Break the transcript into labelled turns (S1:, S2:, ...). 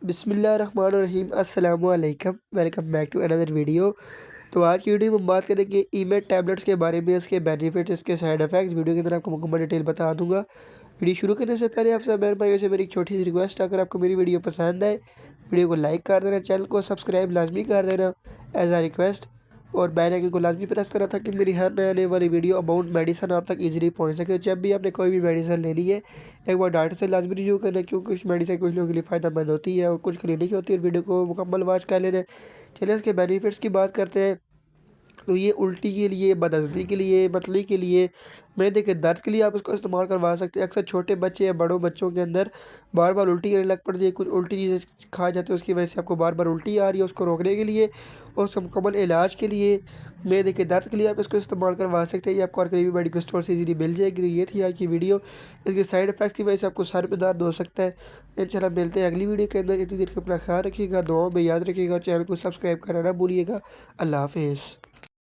S1: بسم اللہ الرحمن الرحیم۔ السلام علیکم، welcome back to another video. تو آج کی ویڈیو میں ہم بات کریں گے ای میٹ ٹیبلٹس کے بارے میں، اس کے بینیفٹس، اس کے سائیڈ ایفیکٹس۔ ویڈیو کے اندر آپ کو مکمل ڈیٹیل بتا دوں گا۔ ویڈیو شروع کرنے سے پہلے آپ سب میرے بھائیوں سے میری ایک چھوٹی سی ریکویسٹ، اگر آپ کو میری ویڈیو پسند آئے ویڈیو کو لائک کر دینا، چینل کو سبسکرائب لازمی کر دینا ایز اے ریکویسٹ، اور بیل آئیکن کو لازمی پریس کرنا تھا کہ میری ہر نئے آنے والی ویڈیو اباؤٹ میڈیسن آپ تک ایزیلی پہنچ سکے۔ جب بھی آپ نے کوئی بھی میڈیسن لینی ہے ایک بار ڈاکٹر سے لازمی ریویو کرنا، کیونکہ کچھ میڈیسن کچھ لوگوں کے لیے فائدہ مند ہوتی ہے اور کچھ کے لیے نہیں ہوتی ہے۔ ویڈیو کو مکمل واچ کر لینا۔ چلیں اس کے بینیفٹس کی بات کرتے ہیں۔ تو یہ الٹی کے لیے، بدہضمی کے لیے، متلی کے لیے، معدے کے درد کے لیے آپ اس کو استعمال کروا سکتے ہیں۔ اکثر چھوٹے بچے یا بڑوں بچوں کے اندر بار بار الٹی کرنے لگ پڑتی ہے، کچھ الٹی چیزیں کھا جاتے ہیں، اس کی وجہ سے آپ کو بار بار الٹی آ رہی ہے، اس کو روکنے کے لیے اور اس کا مکمل علاج کے لیے، معدے کے درد کے لیے آپ اس کو استعمال کروا سکتے ہیں۔ یہ آپ کو قریبی میڈیکل اسٹور سے ایزیلی مل جائے گی۔ تو یہ تھی آج کی ویڈیو۔ اس کے سائیڈ ایفیکٹس کی وجہ سے آپ کو سر میں درد ہو سکتا ہے۔ انشاءاللہ ملتے ہیں اگلی ویڈیو کے اندر۔ اتنی دیر کا اپنا خیال رکھیے گا، دعاؤں میں یاد رکھیے گا، چینل کو سبسکرائب کرنا نہ بھولیے گا۔ اللہ حافظ۔